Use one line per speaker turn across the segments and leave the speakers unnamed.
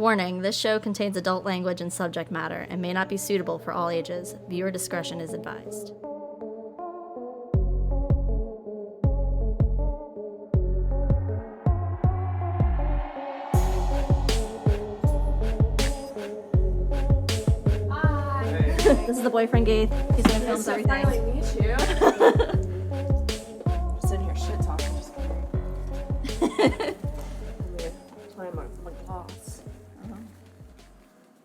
Warning, this show contains adult language and subject matter and may not be suitable for all ages. Viewer discretion is advised. This is the boyfriend Ghaith. He's gonna film everything.
Finally meet you. Just in here shit talking, just kidding. Playing my gloss.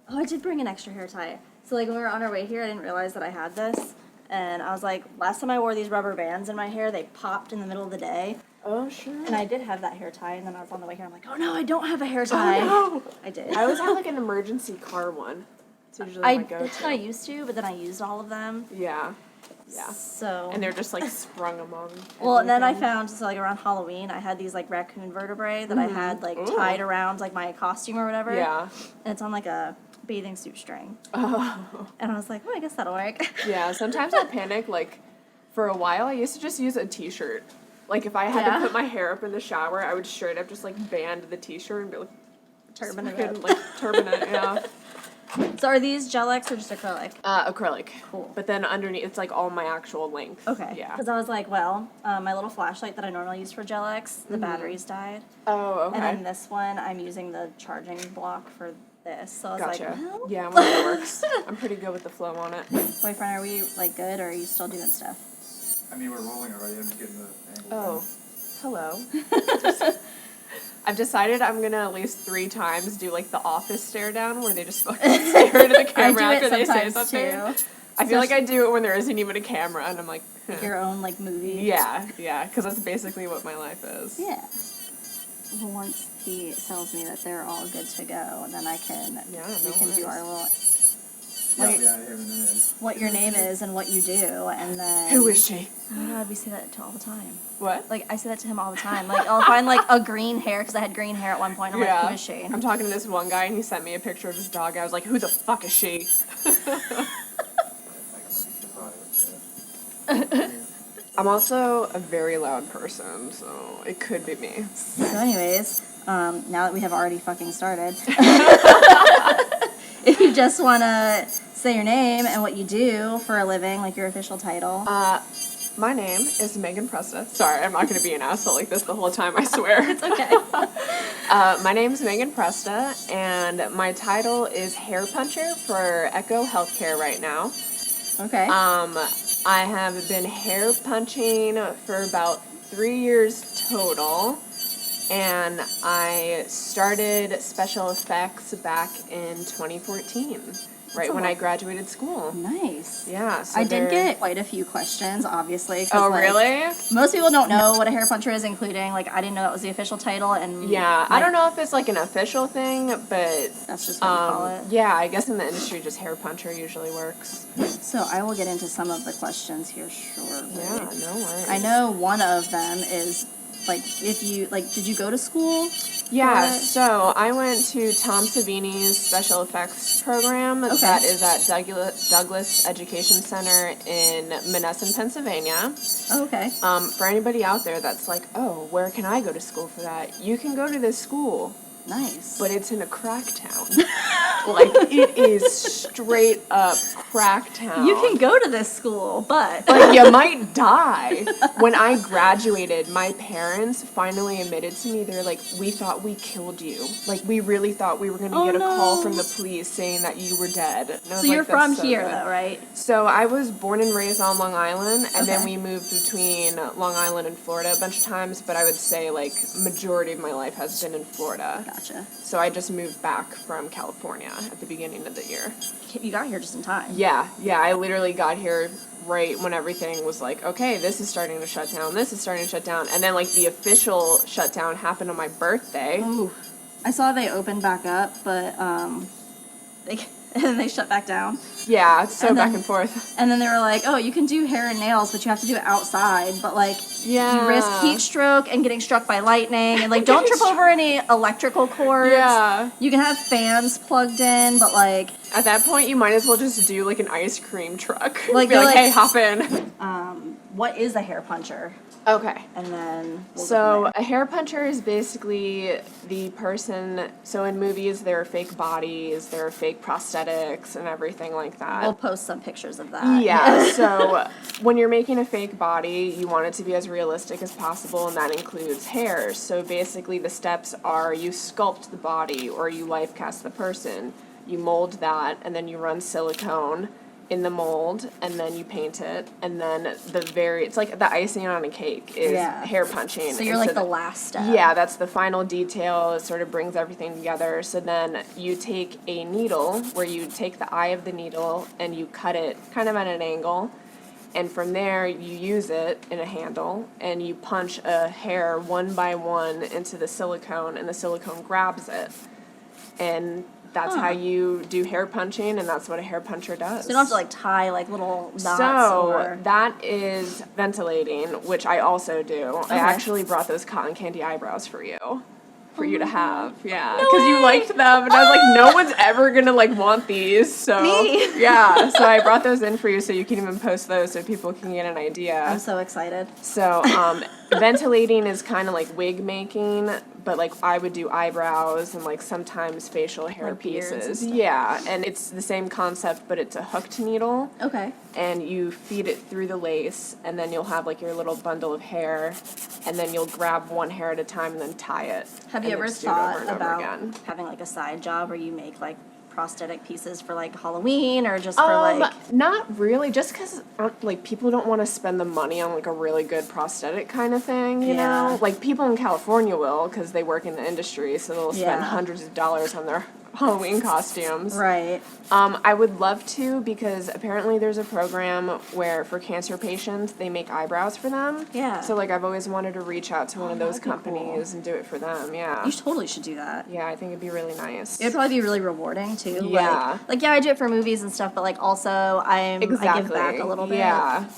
Oh, I did bring an extra hair tie. So like when we were on our way here, I didn't realize that I had this. And I was like, last time I wore these rubber bands in my hair, they popped in the middle of the day.
Oh, sure.
And I did have that hair tie, and then I was on the way here, I'm like, oh no, I don't have a hair tie.
Oh, no.
I did.
I always have like an emergency car one. It's usually my go-to.
I used to, but then I used all of them.
Yeah. Yeah.
So.
And they're just like sprung among.
Well, and then I found, so like around Halloween, I had these like raccoon vertebrae that I had like tied around like my costume or whatever.
Yeah.
And it's on like a bathing suit string.
Oh.
And I was like, well, I guess that'll work.
Yeah, sometimes I panic. Like, for a while, I used to just use a t-shirt. Like, if I had to put my hair up in the shower, I would straight up just like band the t-shirt and be like,
Turban it up.
like turban it, yeah.
So are these gel X or just acrylic?
Acrylic.
Cool.
But then underneath, it's like all my actual length.
Okay.
Yeah.
Because I was like, well, my little flashlight that I normally use for gel X, the batteries died.
Oh, okay.
And then this one, I'm using the charging block for this. So I was
Gotcha.
like, well.
Yeah, well, it works. I'm pretty good with the flow on it.
Boyfriend, are we like good or are you still doing stuff?
I mean, we're rolling already. I'm just getting the angle.
Oh, hello. I've decided I'm gonna at least 3 times do like the office stare down where they just fucking stare into the camera after they say something.
Too.
I feel like I do it when there isn't even a camera and I'm like,
Your own like movie.
yeah, because that's basically what my life is.
Yeah. Well, once he tells me that they're all good to go, then I can we can do our little what your name is and what you do, and then
Who is she?
Oh my god, we say that all the time.
What?
Like I say that to him all the time. Like I'll find like a green hair because I had green hair at one point. I'm like, who is she?
I'm talking to this one guy and he sent me a picture of his dog. I was like, who the fuck is she? I'm also a very loud person, so it could be me.
So anyways, now that we have already fucking started, if you just want to say your name and what you do for a living, like your official title.
My name is Megan Presta. Sorry, I'm not going to be an asshole like this the whole time, I swear.
It's okay.
My name is Megan Presta, and my title is hair puncher for Echo Healthcare right now.
Okay.
I have been hair punching for about 3 years total, and I started special effects back in 2014, right when I graduated school.
Nice.
Yeah. So
I did get quite a few questions, obviously.
Oh,
like,
really?
Most people don't know what a hair puncher is, including, like, I didn't know that was the official title, and...
Yeah, I don't know if it's, like, an official thing, but...
That's just what you call it.
Yeah, I guess in the industry, just hair puncher usually works.
So I will get into some of the questions here shortly.
Yeah, no worries.
I know one of them is, like, if you, like, did you go to school?
Yeah, so I went to Tom Savini's special effects program.
Okay.
That is at Douglas Education Center in Menneson, Pennsylvania.
Oh, okay.
For anybody out there that's like, oh, where can I go to school for that? You can go to this school.
Nice.
But it's in a crack town. Like, it is straight up crack town.
You can go to this school, but
you might die. When I graduated, my parents finally admitted to me, they're like, we thought we killed you. Like, we really thought we were going to get a call from the police saying that you were dead.
So you're from here, though, right?
So I was born and raised on Long Island, and then we moved between Long Island and Florida a bunch of times, but I would say, like, majority of my life has been in Florida.
Gotcha.
So I just moved back from California at the beginning of the year.
You got here just in time.
Yeah, I literally got here right when everything was like, okay, this is starting to shut down, this is starting to shut down, and then like the official shutdown happened on my birthday.
Ooh. I saw they opened back up, but and then they shut back down.
Yeah, it's so
and
back
then,
and forth.
And then they were like, oh, you can do hair and nails, but you have to do it outside. But, like,
Yeah.
you risk heat stroke and getting struck by lightning. And, like, don't trip over any electrical cords.
Yeah.
You can have fans plugged in, but, like...
At that point, you might as well just do, like, an ice cream truck.
Like,
be like,
like,
hey, hop in.
what is a hair puncher?
Okay.
And then we'll go
So
from
a hair puncher is basically the person, so in movies there are fake bodies, there are fake prosthetics and everything like that.
we'll post some pictures of that.
Yeah, so when you're making a fake body, you want it to be as realistic as possible, and that includes hair. So basically the steps are you sculpt the body or you life cast the person, you mold that, and then you run silicone in the mold, and then you paint it, and then it's like the icing on a cake is
Yeah.
hair punching.
So you're
And
like the last step.
yeah, that's the final detail. It sort of brings everything together. So then you take a needle where you take the eye of the needle and you cut it kind of at an angle. And from there, you use it in a handle and you punch a hair one by one into the silicone, and the silicone grabs it. And that's how you do hair punching, and that's what a hair puncher does.
So you don't have to like tie like little knots
So
or...
that is ventilating, which I also do. I actually brought those cotton candy eyebrows for you. For you to have, yeah, because you liked them, and I was like, no one's ever gonna like want these, so
Me.
yeah. So I brought those in for you, so you can even post those, so people can get an idea.
I'm so excited.
So ventilating is kind of like wig making, but like I would do eyebrows and like sometimes facial hair
Like beards and
pieces.
stuff.
Yeah, and it's the same concept, but it's a hooked needle.
Okay.
And you feed it through the lace, and then you'll have like your little bundle of hair, and then you'll grab one hair at a time and then tie it.
Have
and
you
then
ever
just do it over
thought
and over
about
again.
having like a side job where you make like prosthetic pieces for like Halloween or just for like...
Not really, just because like people don't want to spend the money on like a really good prosthetic kind of thing, you
Yeah.
know? Like people in California will, because they work in the industry, so they'll spend
Yeah.
hundreds of dollars on their Halloween costumes.
Right.
I would love to, because apparently there's a program where for cancer patients they make eyebrows for them.
Yeah.
So like I've always wanted to reach out to one of those
that'd be cool.
companies and do it for them. Yeah.
You totally should do that.
Yeah, I think it'd be really nice.
It would probably be really rewarding too.
Yeah.
Like yeah, I do it for movies and stuff, but like also I give back a little bit.
Yeah.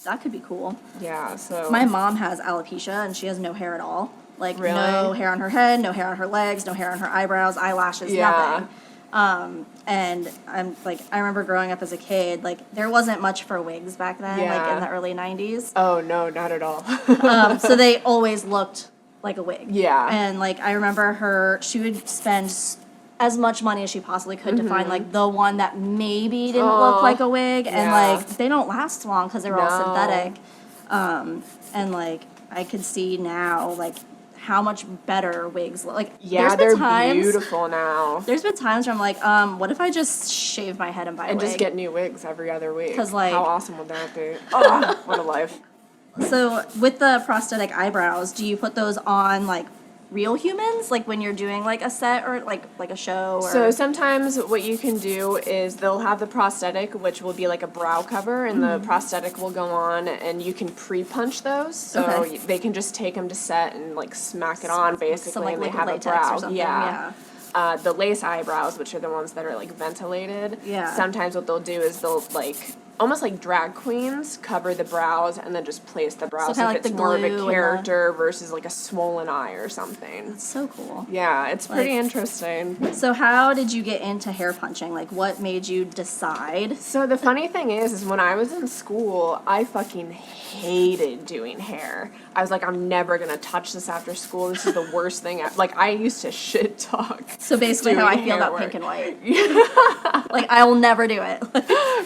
That could be cool.
Yeah. So
My mom has alopecia and she has no hair at all. Like
Really?
no hair on her head, no hair on her legs, no hair on her eyebrows, eyelashes,
Yeah.
nothing. And I remember growing up as a kid, like there wasn't much for wigs back then, like
Yeah.
in the early 90s.
Oh no, not at all.
So they always looked like a wig.
Yeah.
And like I remember she would spend as much money as she possibly could to find like the one that maybe didn't look like a wig, and
yeah.
like they don't last long because they were all
No.
synthetic. And like I could see now like how much better wigs look. Like
Yeah,
there's been
they're
times,
beautiful now.
There's been times where I'm like, what if I just shave my head and buy a
And
wig?
just get new wigs every other week.
'Cause, like-
how awesome would that be? Oh, what a life.
So with the prosthetic eyebrows, do you put those on like real humans, like when you're doing like a set or like a show? Or...
So sometimes what you can do is they'll have the prosthetic, which will be like a brow cover, and the prosthetic will go on, and you can pre-punch those. So
Okay.
they can just take them to set and like smack it on basically,
Some, like,
and they
liquid
have a
latex
brow.
or something,
Yeah. The lace eyebrows, which are the ones that are like ventilated.
Yeah.
Sometimes what they'll do is they'll like almost like drag queens cover the brows and then just place the brows.
So kinda
if
like
it's
the
more of
glue
a
and the-
character versus like a swollen eye or something.
So cool.
Yeah, it's pretty
Like-
interesting.
So how did you get into hair punching? Like what made you decide?
So the funny thing is when I was in school, I fucking hated doing hair. I was like, I'm never gonna touch this after school. This is the worst thing. Like I used to shit talk.
So basically how I
Doing
feel
hair
about
work.
pink and white. Like I will never do it.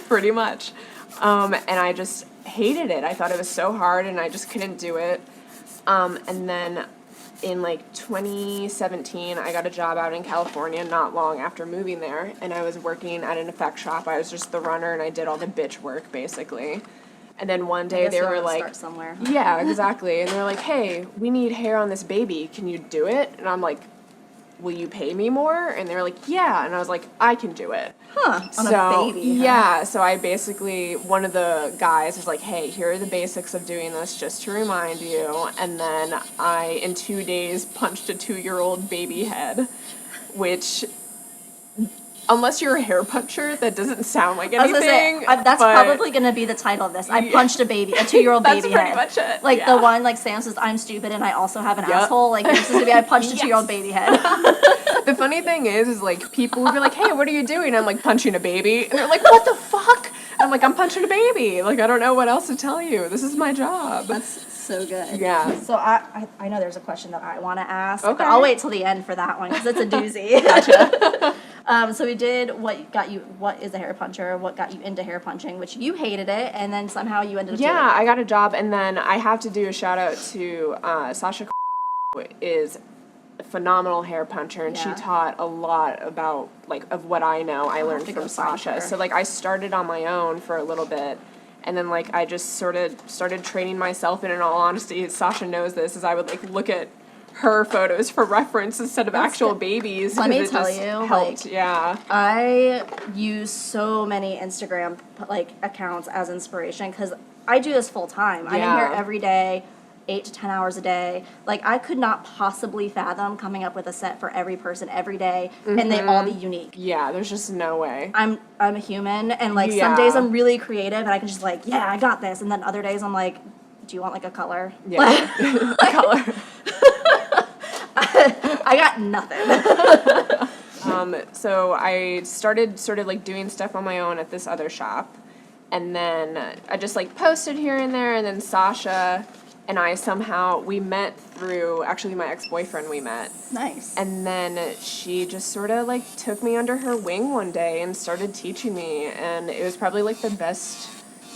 Pretty much. And I just hated it. I thought it was so hard and I just couldn't do it. And then in like 2017, I got a job out in California not long after moving there, and I was working at an effect shop. I was just the runner and I did all the bitch work basically. And then one day
Guess
they
you
were
have to
like,
start somewhere.
yeah, exactly. And they're like, hey, we need hair on this baby. Can you do it? And I'm like, will you pay me more? And they're like, yeah. And I was like, I can do it.
Huh, on a baby, huh?
Yeah, so I basically, one of the guys was like, hey, here are the basics of doing this just to remind you. And then I, in 2 days, punched a 2-year-old baby head, which, unless you're a hair puncher, that doesn't sound like
I was
anything.
gonna say, that's
but-
probably gonna be the title of this. I punched a 2-year-old
That's
baby
pretty
head.
much it,
Like
yeah.
the one, like Sam says, I'm stupid and I also have an
Yep.
asshole. Like this is gonna be, I punched a
Yes.
2-year-old baby head.
The funny thing is like people would be like, hey, what are you doing? I'm like, punching a baby. And they're like, what the fuck? I'm like, I'm punching a baby. Like, I don't know what else to tell you. This is my job.
That's so good.
Yeah.
So I know there's a question that I want to ask,
Okay.
but I'll wait till the end for that one because it's a doozy.
Gotcha.
So we did what is a hair puncher, what got you into hair punching, which you hated it, and then somehow you ended up doing
Yeah,
it.
I got a job, and then I have to do a shout out to Sasha, who is a phenomenal hair puncher, and
Yeah.
she taught a lot about of what I know. I
have
learned
to
from
go find
Sasha.
her.
So I started on my own for a little bit, and then I just started training myself. And in all honesty, Sasha knows this, is I would look at her photos for reference instead of
That's
actual
good.
babies.
Let me
'cause it
tell
just
you,
helped. Yeah.
I use so many Instagram accounts as inspiration because I do this full time. I'm in here
Yeah.
every day, 8 to 10 hours a day. Like I could not possibly fathom coming up with a set for every person every day, and they all be unique.
Yeah, there's just no way.
I'm a human, and some
Yeah.
days I'm really creative, and I can just yeah, I got this, and then other days I'm like, do you want a color?
Yeah. Color.
I got nothing.
So I started sort of doing stuff on my own at this other shop, and then I just posted here and there, and then Sasha and I we met through actually my ex-boyfriend we met.
Nice.
And then she just sort of like took me under her wing one day and started teaching me, and it was probably like the best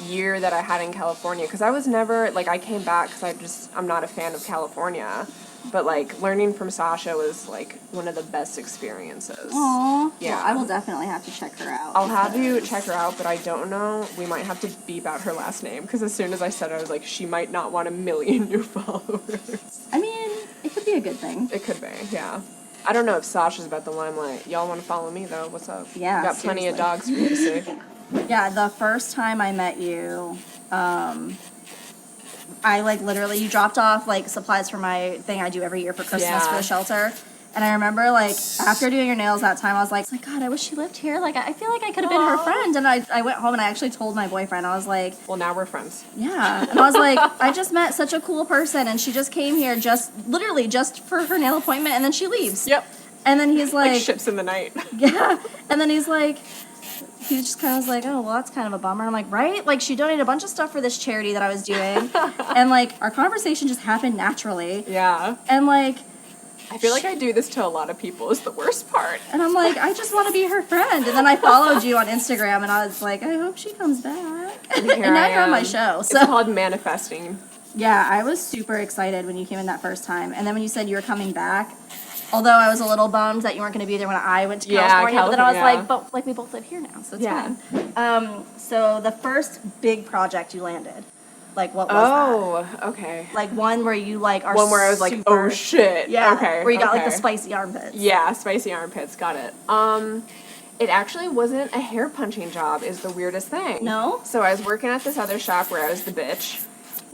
year that I had in California, because I was never I came back because I'm not a fan of California, but like learning from Sasha was like one of the best experiences.
Aww.
Yeah.
Well, I will definitely have to check her out.
I'll have you check her out, but I don't know. We might have to beep out her last name, because as soon as I said it, I was like, she might not want 1 million new followers.
I mean, it could be a good thing.
It could be, yeah. I don't know if Sasha's about the limelight. Y'all want to follow me, though? What's up?
Yeah,
We got plenty of
seriously.
dogs for you to see.
Yeah, the first time I met you, I literally, you dropped off supplies for my thing I do every year for Christmas
Yeah.
for the shelter. And I remember after doing your nails that time, I was like, God, I wish she lived here. I feel like I could have been her friend. And I went home and I actually told my boyfriend, I was like,
Well, now we're friends.
yeah. And I was like, I just met such a cool person, and she just came here literally just for her nail appointment, and then she leaves.
Yep.
And then he's
Like ships in the night.
yeah. And then he's like, he just kind of was like, oh, well, that's kind of a bummer. I'm like, right? She donated a bunch of stuff for this charity that I was doing. And our conversation just happened naturally.
Yeah.
And
I feel like I do this to a lot of people is the worst part.
and I'm like, I just want to be her friend. And then I followed you on Instagram, and I was like, I hope she comes back. And
Here
now
I
you're on my
am.
show.
It's
So
called manifesting.
yeah, I was super excited when you came in that first time. And then when you said you were coming back, although I was a little bummed that you weren't going to be there when I went to
Yeah,
California, but then I was
California.
like, we both live here now, so it's
Yeah.
fine. So the first big project you landed, what was that?
Oh, okay.
One where you are
One where I was like,
super-
oh shit.
yeah,
Okay.
where you got
okay.
the spicy armpits.
Yeah, spicy armpits. Got it. It actually wasn't a hair punching job. Is the weirdest thing.
No?
So I was working at this other shop where I was the bitch,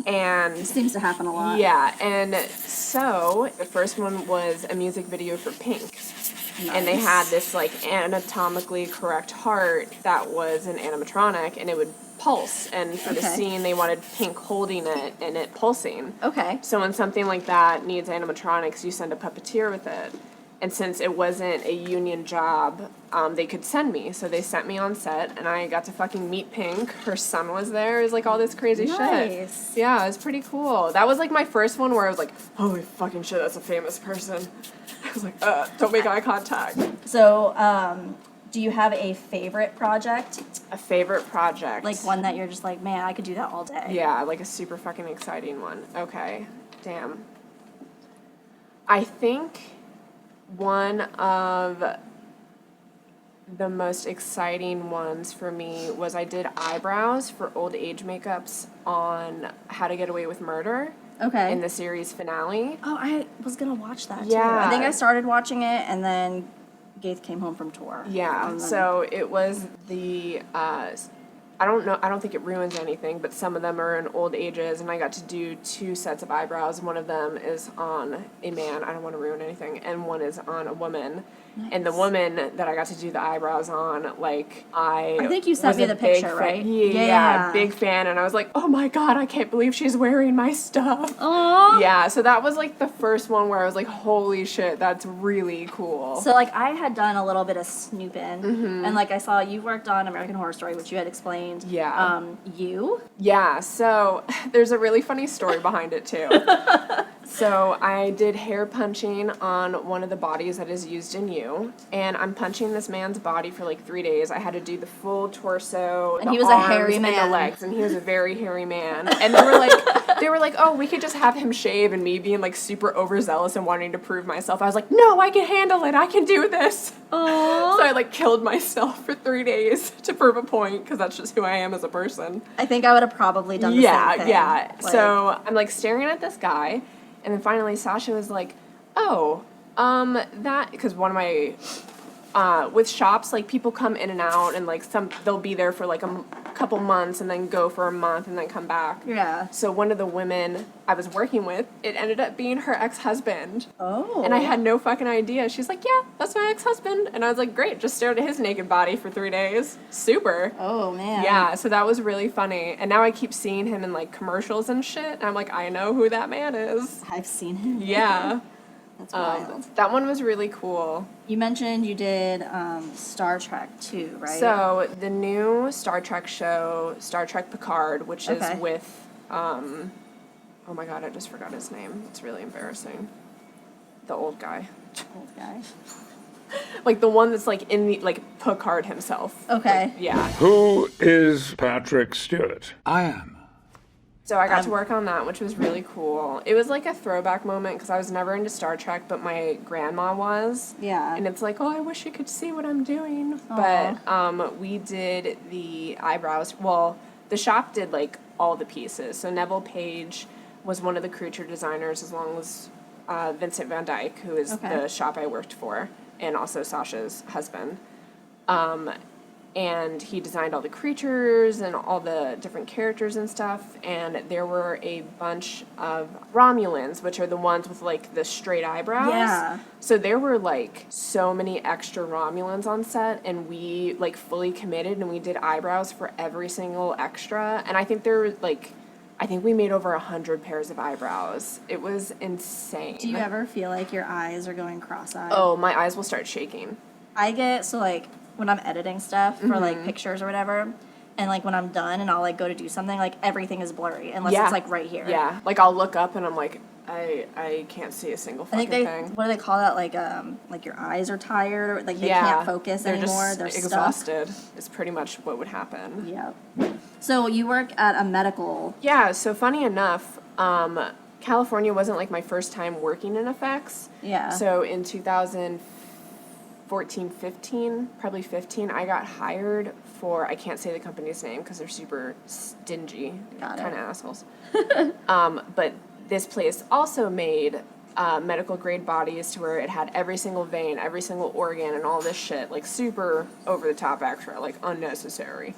and
Seems to happen a lot.
yeah, and so the first one was a music video for Pink. And they had this anatomically correct heart that was an animatronic, and it would pulse. And for the
Okay.
scene, they wanted Pink holding it and it pulsing.
Okay.
So when something like that needs animatronics, you send a puppeteer with it. And since it wasn't a union job, they could send me. So they sent me on set, and I got to fucking meet Pink. Her son was there. It was all this crazy shit.
Nice.
Yeah, it was pretty cool. That was my first one where I was like, holy fucking shit, that's a famous person. I was like, don't make eye contact.
So, do you have a favorite project?
A favorite project.
One that you're just like, man, I could do that all day.
Yeah, a super fucking exciting one. Okay, damn. I think one of the most exciting ones for me was I did eyebrows for old age makeups on How to Get Away with Murder
Okay.
in the series finale.
Oh, I was gonna watch that too.
Yeah.
I think I started watching it, and then Ghaith came home from tour.
Yeah,
And then-
so it was the, I don't think it ruins anything, but some of them are in old ages, and I got to do 2 sets of eyebrows. One of them is on a man, I don't want to ruin anything, and one is on a woman. And the woman that I got to do the eyebrows on, like, I
think you sent
was
me
a
the
big
picture,
fan.
right?
Yeah, big fan. And I was like, oh my God, I can't believe she's wearing my stuff.
Aww.
Yeah, so that was like the first one where I was like, holy shit, that's really cool.
So, like, I had done a little bit of snooping,
Mm-hmm.
and, like, I saw you worked on American Horror Story, which you had explained.
Yeah.
You?
Yeah, so there's a really funny story behind it too. So I did hair punching on one of the bodies that is used in You, and I'm punching this man's body for like 3 days. I had to do the full torso,
And
the
he was a
arms,
hairy
and
man.
the legs, and he was a very hairy man. And they were like, oh, we could just have him shave, and me being like super overzealous and wanting to prove myself. I was like, no, I can handle it. I can do this.
Aww.
So I like killed myself for 3 days to prove a point, because that's just who I am as a person.
I think I would have probably done the same thing.
Yeah.
Like,
So I'm like staring at this guy, and then finally Sasha was like, oh, that, because one of my, with shops, like people come in and out, and like they'll be there for like a couple months and then go for a month and then come back.
Yeah.
So one of the women I was working with, it ended up being her ex-husband.
Oh.
And I had no fucking idea. She's like, yeah, that's my ex-husband. And I was like, great, just stared at his naked body for 3 days. Super.
Oh, man.
Yeah, so that was really funny. And now I keep seeing him in like commercials and shit. And I'm like, I know who that man is.
I've seen him.
Yeah.
That's wild.
That one was really cool.
You mentioned you did Star Trek too, right?
So the new Star Trek show, Star Trek Picard, which is
Okay.
with, oh my God, I just forgot his name. It's really embarrassing. The old guy.
Old guy.
Like the one that's like in the, like Picard himself.
Okay.
Yeah.
Who is Patrick Stewart?
I am.
So I got to work on that, which was really cool. It was like a throwback moment because I was never into Star Trek, but my grandma was.
Yeah.
And it's like, oh, I wish you could see what I'm doing.
Aw.
But we did the eyebrows. Well, the shop did like all the pieces. So Neville Page was one of the creature designers, as long as Vincent Van Dyke, who is
Okay.
the shop I worked for, and also Sasha's husband. And he designed all the creatures and all the different characters and stuff. And there were a bunch of Romulans, which are the ones with like the straight eyebrows.
Yeah.
So there were like so many extra Romulans on set, and we like fully committed, and we did eyebrows for every single extra. And I think there were like, I think we made over 100 pairs of eyebrows. It was insane.
Do you ever feel like your eyes are going cross-eyed?
Oh, my eyes will start shaking.
I get, so like, when I'm editing stuff for
Mm-hmm.
like pictures or whatever, and like when I'm done and I'll like go to do something, like everything is blurry unless
Yeah.
it's like right here.
Yeah, like I'll look up and I'm like, I can't see a single
I
fucking
think
thing.
what do they call that? Like your eyes are tired, or like they
Yeah,
can't focus
they're
anymore.
just
They're stuck.
exhausted. Is pretty much what would happen.
Yeah. So you work at a medical.
Yeah. So funny enough, California wasn't like my first time working in effects.
Yeah.
So in 2014, 15, probably 15, I got hired for, I can't say the company's name because they're super stingy,
Got it.
kind of assholes. But this place also made medical grade bodies to where it had every single vein, every single organ, and all this shit, like super over the top extra, like unnecessary.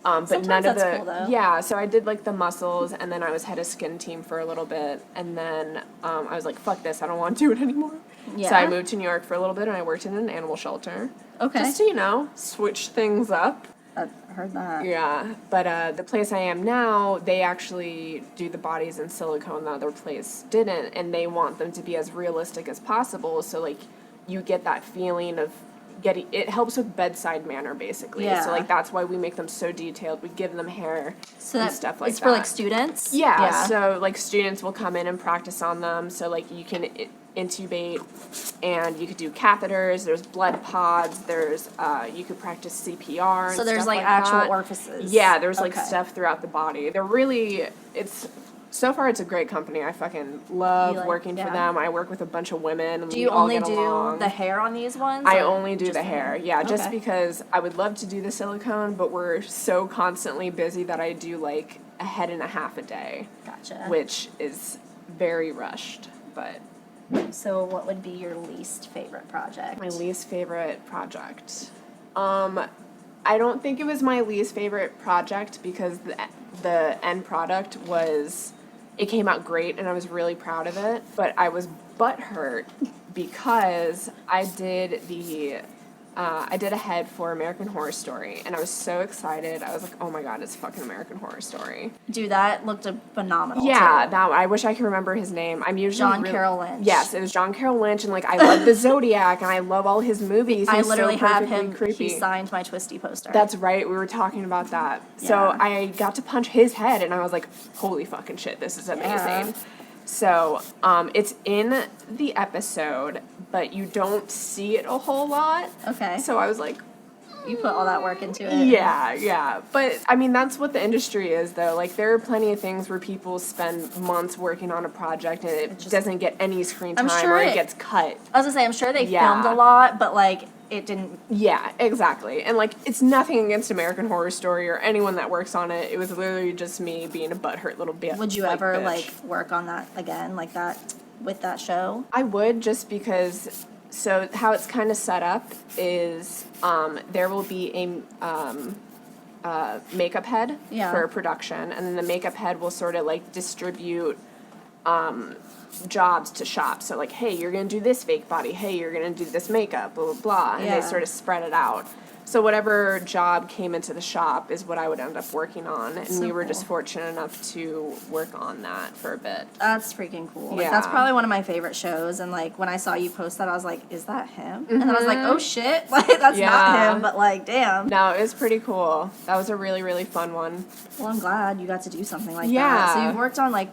But
Sometimes
none of
that's
the
cool, though.
yeah. So I did like the muscles, and then I was head of skin team for a little bit, and then I was like, fuck this, I don't want to do it anymore.
Yeah.
So I moved to New York for a little bit, and I worked in an animal shelter.
Okay.
Just to switch things up.
I've heard that.
Yeah, but the place I am now, they actually do the bodies in silicone. The other place didn't, and they want them to be as realistic as possible. So like, you get that feeling of getting. It helps with bedside manner, basically.
Yeah.
So like, that's why we make them so detailed. We give them hair
So
and
that
stuff like
it's
that.
for like students.
Yeah. So like, students will come in and practice on them. So like, you can intubate, and you could do catheters. There's blood pods. There's you could practice CPR. And
So there's
stuff
like actual
that.
orifices.
Yeah, there's like
Okay.
stuff throughout the body. They're really, so far it's a great company. I fucking love
You like-
working
yeah.
for them. I work with a bunch of women. And
Do
we
you
all
only
get
do
along.
the hair on these ones?
I
or
only do
just
the hair. Yeah, just
Okay.
because I would love to do the silicone, but we're so constantly busy that I do like a head and a half a day,
Gotcha.
which is very rushed. But
So what would be your least favorite project?
my least favorite project. I don't think it was my least favorite project because the end product was, it came out great and I was really proud of it, but I was butthurt because I did a head for American Horror Story, and I was so excited. I was like, oh my god, it's fucking American Horror Story.
Dude, that looked phenomenal.
Yeah,
too.
that I wish I could remember his name. I'm usually
John Carroll Lynch.
Yes, it was John Carroll Lynch, and like I love the Zodiac, and I love all his movies.
I
He's
literally
so
have
perfectly
him.
creepy.
He signed my Twisty poster.
That's right. We were talking about that. So
Yeah.
I got to punch his head, and I was like, holy fucking shit, this is amazing.
Yeah.
So it's in the episode, but you don't see it a whole lot.
Okay.
So I was like,
You put all that work into it.
yeah. But I mean, that's what the industry is, though. Like, there are plenty of things where people spend months working on a project and it
just-
doesn't get any screen
I'm
time
sure
or it
it-
gets cut.
I was gonna say, I'm sure they
Yeah.
filmed a lot, but like it didn't.
Yeah, exactly. And like, it's nothing against American Horror Story or anyone that works on it. It was literally just me being a butthurt little bit.
Would you ever like work on that again, like that with that show?
I would, just because. So how it's kind of set up is there will be a makeup head
Yeah.
for production, and then the makeup head will sort of like distribute jobs to shops. So like, hey, you're gonna do this fake body. Hey, you're gonna do this makeup. Blah blah blah. And
Yeah.
they sort of spread it out. So whatever job came into the shop is what I would end up working on, and
So
we were
cool.
just fortunate enough to work on that for a bit.
That's freaking cool. Like,
Yeah.
that's probably one of my favorite shows. And like when I saw you post that, I was like, "Is that him?" And then I was like, "Oh shit!" Like that's not
Yeah.
him, but like, damn.
No, it was pretty cool. That was a really, really fun one.
Well, I'm glad you got to do something like that.
Yeah.
So you've worked on like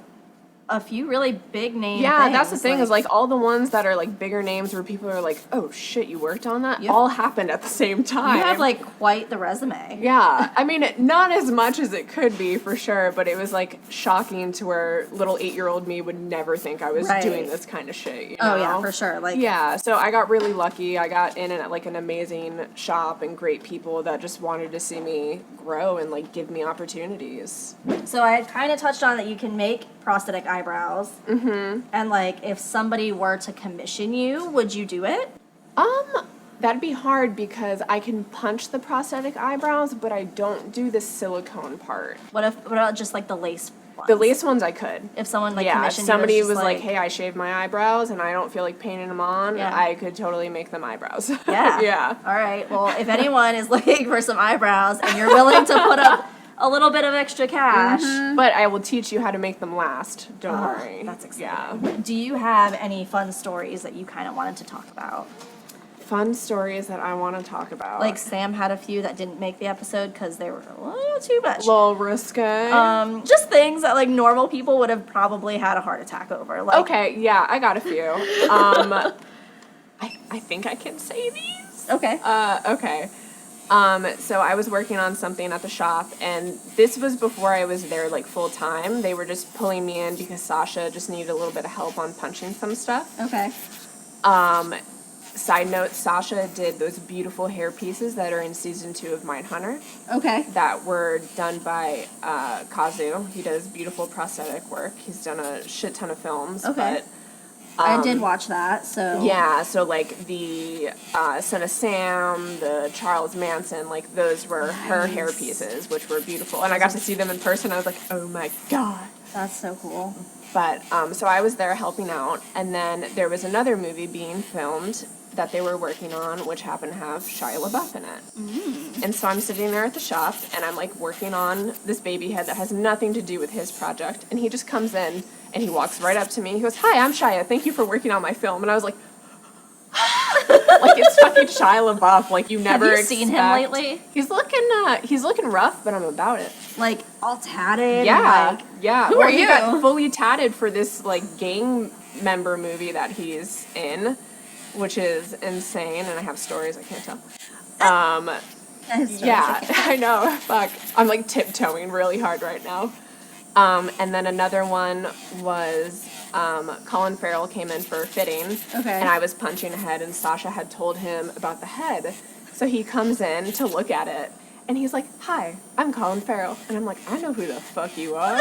a few really big name.
Yeah,
things,
that's the thing, is like all the ones that are like bigger names where people are like, oh shit, you worked on that?
Yeah.
All happened at the same time.
you have like quite the resume.
Yeah, I mean, not as much as it could be for sure, but it was like shocking to where little 8-year-old me would never think I was
Right.
doing this kind of shit. You
Oh
know?
yeah, for sure. Like
Yeah, so I got really lucky. I got in at like an amazing shop and great people that just wanted to see me grow and like give me opportunities.
So I had kind of touched on that you can make prosthetic eyebrows. Mm-hmm. And like, if somebody were to commission you, would you do it?
That'd be hard because I can punch the prosthetic eyebrows, but I don't do the silicone part.
What about just like the lace ones?
The lace ones I could.
If someone like
Yeah, if
commissioned
somebody
you, it's
was
just
like, hey, I shaved my eyebrows and I don't feel like painting them on,
Yeah.
I could totally make them eyebrows.
Yeah.
Yeah.
All right. Well, if anyone is looking for some eyebrows and you're willing to put up a little bit of extra cash,
But I will teach you how to make them last. Don't worry.
that's
Yeah.
exciting. Do you have any fun stories that you kind of wanted to talk about?
Fun stories that I want to talk about.
Like Sam had a few that didn't make the episode because they were a little too much.
little risque.
Just things that like normal people would have probably had a heart attack over. Like,
Okay, yeah, I got a few. I think I can say these.
Okay.
Okay. So I was working on something at the shop, and this was before I was there like full time. They were just pulling me in because Sasha just needed a little bit of help on punching some stuff.
Okay.
Side note, Sasha did those beautiful hair pieces that are in season 2 of Mindhunter
Okay.
that were done by Kazu. He does beautiful prosthetic work. He's done a shit ton of films.
Okay.
But
I did watch that, so.
yeah, so like the Son of Sam, the Charles Manson, like those were her hair pieces, which were beautiful. And I got to see them in person. I was like, oh my god.
That's so cool.
But so I was there helping out, and then there was another movie being filmed that they were working on, which happened to have Shia LaBeouf in it. And so I'm sitting there at the shop, and I'm like working on this baby head that has nothing to do with his project, and he just comes in, and he walks right up to me. He goes, "Hi, I'm Shia. Thank you for working on my film." And I was like, like it's fucking Shia LaBeouf. Like you never
Have you seen him
expect-
lately?
He's looking rough, but I'm about it.
Like, all tatted.
Yeah,
And, like,
yeah.
Who
Well,
are
he
you?
got fully tatted for this like gang member movie that he's in, which is insane. And I have stories I can't tell. Yeah, I know. Fuck, I'm like tiptoeing really hard right now. And then another one was Colin Farrell came in for fitting,
Okay.
and I was punching a head, and Sasha had told him about the head, so he comes in to look at it, And he's like, hi, I'm Colin Farrell. And I'm like, I know who the fuck you are.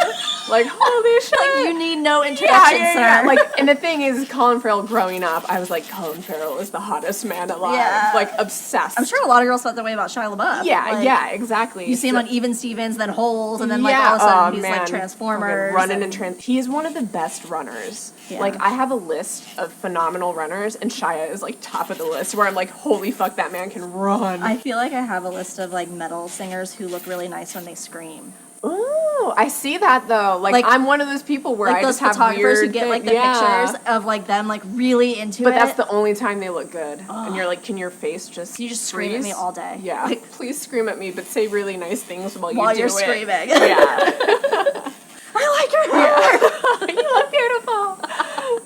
Like, holy shit.
Like, you need no introduction, sir.
Like, and the thing is, Colin Farrell growing up, I was like, Colin Farrell is the hottest man alive.
Yeah.
Like, obsessed.
I'm sure a lot of girls felt that way about Shia LaBeouf.
Yeah,
Like,
yeah, exactly.
You see him on Even Stevens, then Holes, and then like all of a sudden he's like Transformers.
Running and he is one of the best runners.
Yeah.
Like, I have a list of phenomenal runners, and Shia is like top of the list, where I'm like, holy fuck, that man can run.
I feel like I have a list of like metal singers who look really nice when they scream.
Ooh, I see that though. Like I'm one of those people where
like
I
those
just have
photographers
weird
who get like the
yeah.
pictures of like them like really into it.
But that's the only time they look good. And you're like, can your face just
You just scream at me all day.
Yeah.
Like,
please scream at me, but say really nice things while
while
you
you're
do it.
screaming.
Yeah.
I like your hair.
You look beautiful.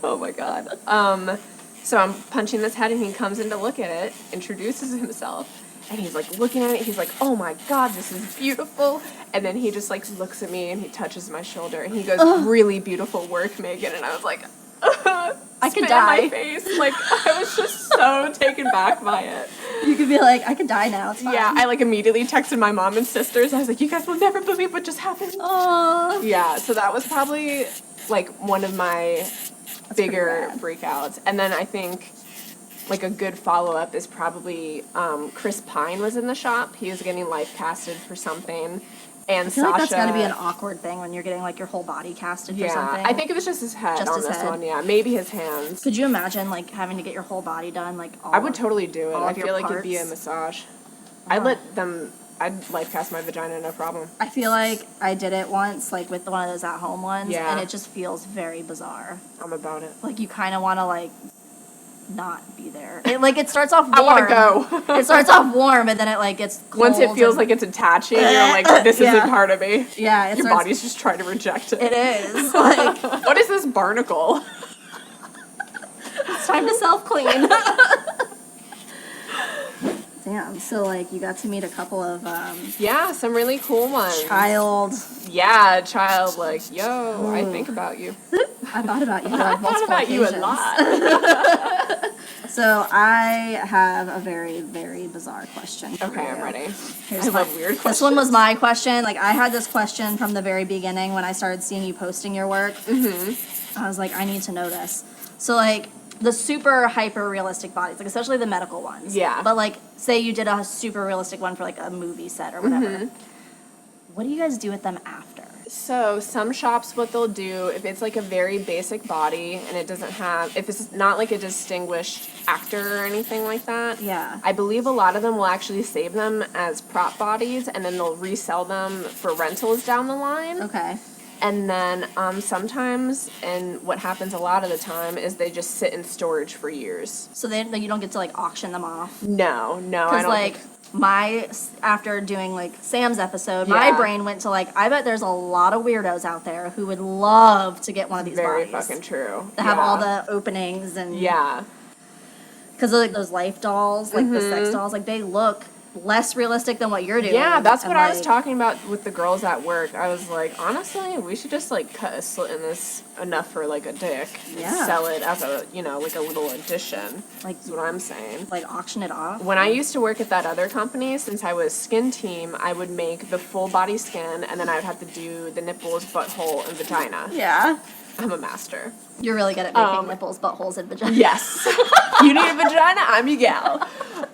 Oh my god. So I'm punching this head and he comes in to look at it, introduces himself, and he's like looking at it, he's like, oh my god, this is beautiful. And then he just like looks at me and he touches my shoulder and he goes, really beautiful work, Megan. And I was like,
I could
spit in
die.
my face. Like I was just so taken back by it.
You could be like, I could die now. It's fine.
Yeah, I like immediately texted my mom and sisters. I was like, you guys will never believe what just happened.
Oh.
Yeah, so that was probably like one of my bigger breakouts. And then I think like a good follow-up is probably Chris Pine was in the shop. He was getting life casted for something. And
I feel
Sasha,
like that's gotta be an awkward thing when you're getting like your whole body casted for something.
I think it was just his head
Just
on
his
this
head.
one. Yeah, maybe his hands.
Could you imagine like having to get your whole body done? Like all
I would totally do it.
all
I
of your
feel like it'd be a
parts?
massage. I'd life cast my vagina, no problem.
I feel like I did it once, like with one of those at-home ones,
Yeah.
and it just feels very bizarre.
I'm about it.
Like you kind of want to like not be there. It starts off warm.
I want to go.
It starts off warm, and then it like gets cold.
Once it feels like it's attaching, you're like, this
Yeah.
isn't part of me.
yeah,
Your body's just trying to reject it.
It is like
What is this barnacle?
it's time to self clean. Damn. So like you got to meet a couple of
Yeah, some really cool ones.
child.
Yeah, child, like, yo, I think about you.
I thought about you.
I
Like,
thought
multiple
about you a
occasions.
lot.
So I have a very, very bizarre question. For
Okay,
you.
I'm ready.
Here's
I
my-
love weird questions.
This one was my question. Like I had this question from the very beginning when I started seeing you posting your work. Mm-hmm. I was like, I need to know this. So like the super hyper realistic bodies, like especially the medical ones.
Yeah.
But like, say you did a super realistic one for like a movie set or whatever.
Mm-hmm.
What do you guys do with them after?
So some shops, what they'll do, if it's like a very basic body and it doesn't have, if it's not like a distinguished actor or anything like that,
Yeah.
I believe a lot of them will actually save them as prop bodies and then they'll resell them for rentals down the line.
Okay.
And then sometimes, and what happens a lot of the time, is they just sit in storage for years.
So then you don't get to like auction them off.
No, I
Because
don't
like
think.
after doing like Sam's episode, my
Yeah.
brain went to like, I bet there's a lot of weirdos out there who would love to get one of these
Very
bodies.
fucking true.
To have all
Yeah.
the openings and
Yeah.
because like those life dolls, like the sex dolls, like they look less realistic than what you're doing.
Yeah, that's what
And,
I was
like,
talking about with the girls at work. I was like, honestly, we should just like cut a slit in this enough for like a dick and
Yeah.
sell it as a, like a little addition.
Like-
That's what I'm saying.
like auction it off.
When I used to work at that other company, since I was skin team, I would make the full body skin and then I would have to do the nipples, butthole, and vagina.
Yeah,
I'm a master.
you're really good at making nipples, buttholes, and vaginas.
Yes. You need a vagina, I'm your gal.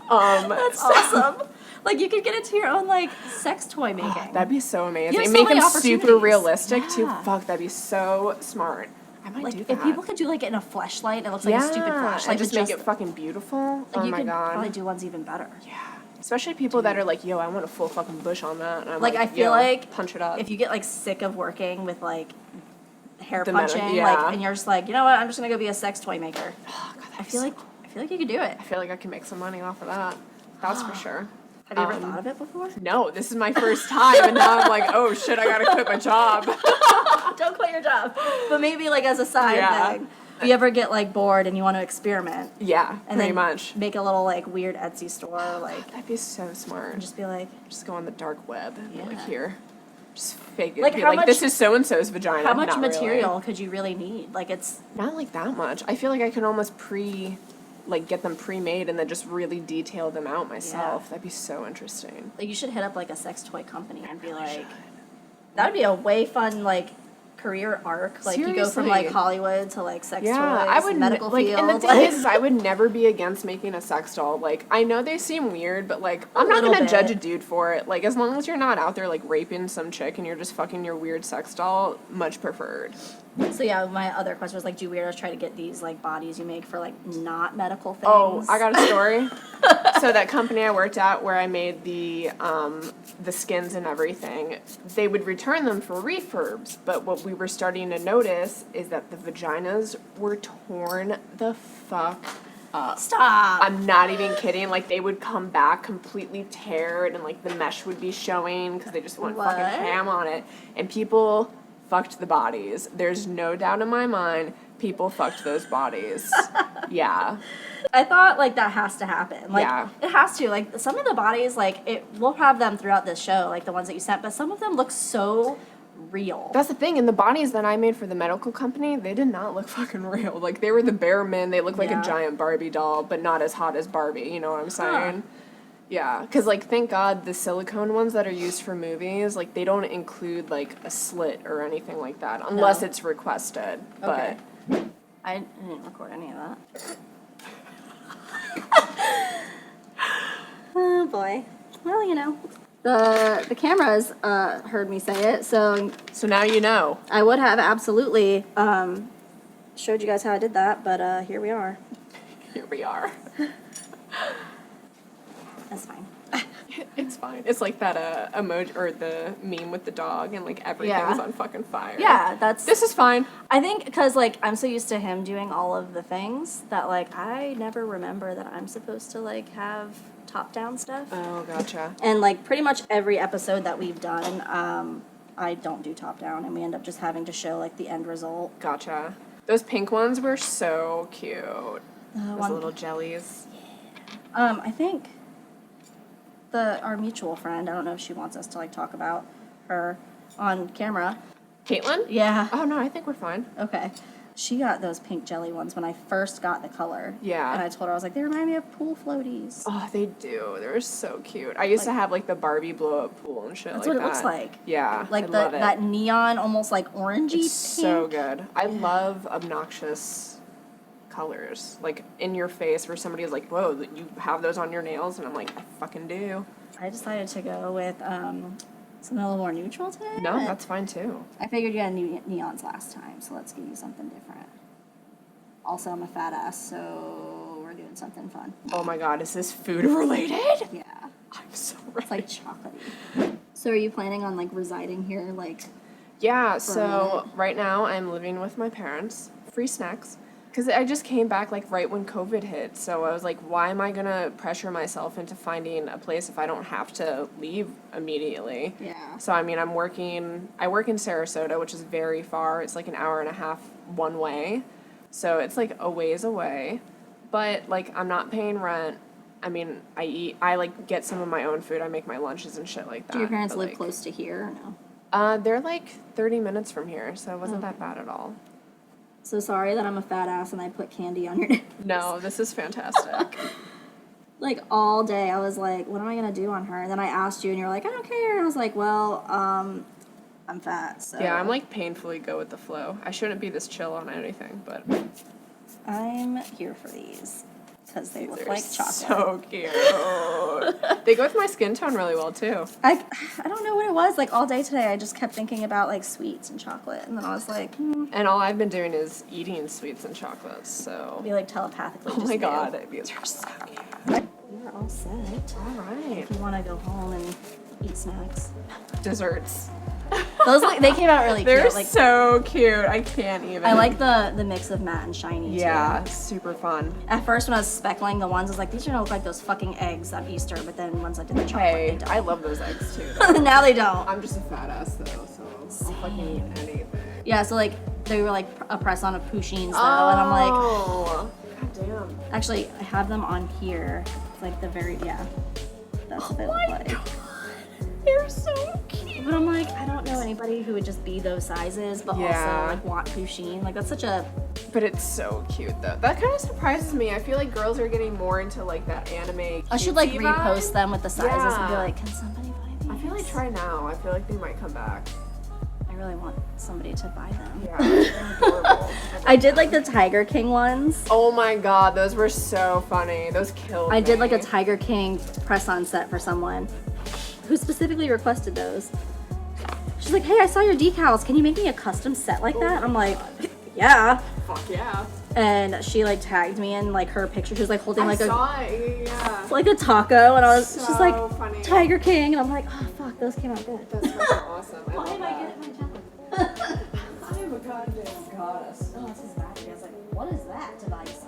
That's awesome. Like you could get it to your own like sex toy making.
That'd be so amazing.
You have so
Make
many
them super
opportunities.
realistic too.
Yeah.
Fuck, that'd be so smart. I might
like
do that.
if people could do like it in a fleshlight, it looks like a stupid fleshlight.
and just
but
make it fucking beautiful.
like,
Oh
you
my
could
god.
probably do ones even better.
Yeah. Especially people that are like, yo, I want a full fucking bush on that. And I'm
Like I feel
yo,
like
punch it up.
if you get like sick of working with like hair
The meta-
punching,
yeah.
like, and you're just like, you know what, I'm just gonna go be a sex toy maker.
Oh, God,
I feel like you could do it.
I feel like I can make some money off of that. That's for sure.
Have you ever thought of it before?
No, this is my first time, and now I'm like, oh shit, I gotta quit my job.
Don't quit your job. But maybe like as a side
Yeah.
thing. If you ever get like bored and you want to experiment
Yeah,
and
pretty
then
much.
make a little like weird Etsy store, like
That'd be so smart.
and just be like,
Just go on the dark web and be like,
Yeah.
here. Just fake it.
Like,
Be
how
like,
much-
this is so and so's vagina.
how much
Not really.
material could you really need? Like it's
Not like that much. I feel like I can almost like get them pre-made and then just really detail them out myself.
Yeah.
That'd be so interesting.
Like, you should hit up, like, a sex toy company and be like, that would be a way fun, like, career arc. Like, you go from, like,
Seriously.
Hollywood to, like, sex
Yeah,
toys,
I would
medical
like,
field.
and the thing
like,
is, I would never be against making a sex doll. Like, I know they seem weird, but like, I'm not
little
gonna judge a
bit.
dude for it. Like, as long as you're not out there like raping some chick and you're just fucking your weird sex doll, much preferred.
so, yeah, my other question was, like, do weirdos try to get these, like, bodies you make for, like, not medical things?
Oh, I got a story. So that company I worked at, where I made the skins and everything, they would return them for refurbs. But what we were starting to notice is that the vaginas were torn the fuck up.
Stop.
I'm not even kidding. Like, they would come back completely teared, and like the mesh would be showing because they just went
What?
fucking ham on it. And people fucked the bodies. There's no doubt in my mind. People fucked those bodies. Yeah.
I thought, like, that has to happen. Like,
Yeah.
it has to. Like, some of the bodies, like, we'll have them throughout this show, like, the ones that you sent, but some of them look so real.
That's the thing. And the bodies that I made for the medical company, they did not look fucking real. Like, they were the bare men. They looked like
Yeah.
a giant Barbie doll, but not as hot as Barbie. You know what I'm saying? Yeah. Because, like, thank God the silicone ones that are used for movies, like, they don't include, like, a slit or anything like that, unless
No.
it's requested.
Okay.
But
I didn't record any of that. Oh, boy. Well, you know. The cameras heard me say it, so
so now you know.
I would have absolutely showed you guys how I did that, but here we are.
Here we are.
That's fine.
It's fine. It's like that emoji or the meme with the dog and like everything's
Yeah.
on fucking fire.
Yeah, that's...
This is fine.
I think because, like, I'm so used to him doing all of the things that, like, I never remember that I'm supposed to, like, have top-down stuff.
Oh, gotcha.
And, like, pretty much every episode that we've done, I don't do top-down, and we end up just having to show, like, the end result.
Gotcha. Those pink ones were so cute. Those
one-
little jellies.
I think our mutual friend, I don't know if she wants us to, like, talk about her on camera.
Caitlin?
Yeah.
Oh, no, I think we're fine.
Okay. She got those pink jelly ones when I first got the color.
Yeah.
And I told her, I was like, they remind me of pool floaties.
Oh, they do. They're so cute. I used to have like the Barbie blow-up pool and shit
That's
like
what
that.
it looks like.
Yeah,
Like
I love it.
that neon, almost like orangey
It's
pink.
so good. I love obnoxious colors. Like in your face where somebody is like, whoa, you have those on your nails? And I'm like, I fucking do.
I decided to go with something a little more neutral today.
No,
but
that's fine too.
I figured you had neons last time, so let's give you something different. Also, I'm a fat ass, so we're doing something fun.
Oh my god, is this food related?
Yeah.
I'm so ready.
It's like chocolatey. So are you planning on, like, residing here, like...
Yeah,
a
so
minute.
right now I'm living with my parents. Free snacks. Because I just came back, like, right when COVID hit. So I was like, why am I going to pressure myself into finding a place if I don't have to leave immediately?
Yeah.
So, I mean, I work in Sarasota, which is very far. It's like an hour and a half one way. So it's, like, a ways away. But, like, I'm not paying rent. I mean, I, like, get some of my own food. I make my lunches and shit like that.
Do your parents
but,
live
like,
close to here or no?
They're, like, 30 minutes from here, so it wasn't that bad at all.
So sorry that I'm a fat ass and I put candy on your nails.
No, this is fantastic.
Like, all day I was like, what am I going to do on her? And then I asked you and you're like, I don't care. And I was like, well, I'm fat, so...
Yeah, I'm like painfully go with the flow. I shouldn't be this chill on anything, but
I'm here for these. Because they look
they're
like chocolate.
so cute. They go with my skin tone really well too.
I don't know what it was. Like, all day today I just kept thinking about, like, sweets and chocolate. And then I was like,
And all I've been doing is eating sweets and chocolates, so.
be like telepathically
Oh
just
my
knew.
god, these are so cute.
We're all set.
Alright.
If you want to go home and eat snacks.
Desserts.
Those, like, they came out really
They're
cute. Like,
so cute. I can't even.
I like the mix of matte and shiny,
Yeah,
too.
super fun.
At first, when I was speckling the ones, I was like, these are gonna look like those fucking eggs at Easter. But then once I did the chocolate,
Hey,
they
I love those eggs too.
don't. Now they don't.
I'm just a fat ass though, so I'll fucking eat anything.
Yeah, so, like, they were like a press on of Pouchines, though. And I'm like,
Oh, god damn.
actually, I have them on here. It's like the very, yeah. That's what they look like.
They're so cute.
But I'm like, I don't know anybody who would just be those sizes, but
Yeah.
also, like, want Pouchine. Like, that's such a
But it's so cute though. That kind of surprises me. I feel like girls are getting more into like that anime.
I should like
cutesy
repost
vibe.
them with the sizes and be
Yeah.
like, can somebody buy these?
I feel like try now. I feel like they might come back.
I really want somebody to buy them.
Yeah, they're adorable.
I did like the Tiger King ones.
Oh my god, those were so funny. Those killed
I did like a
me.
Tiger King press-on set for someone who specifically requested those. She's like, hey, I saw your decals. Can you make me a custom set like that? I'm like, yeah.
Fuck yeah.
And she like tagged me in like her picture. She was like holding
I
like
saw it. Yeah.
like a taco, and I was
So
just like
funny.
Tiger King, and I'm like, oh fuck, those came out good.
That's fucking awesome. I
Why
love
am I
that.
getting my jelly?
I am a goddamn goddess.
Oh, this is bad. I was like, what is that device?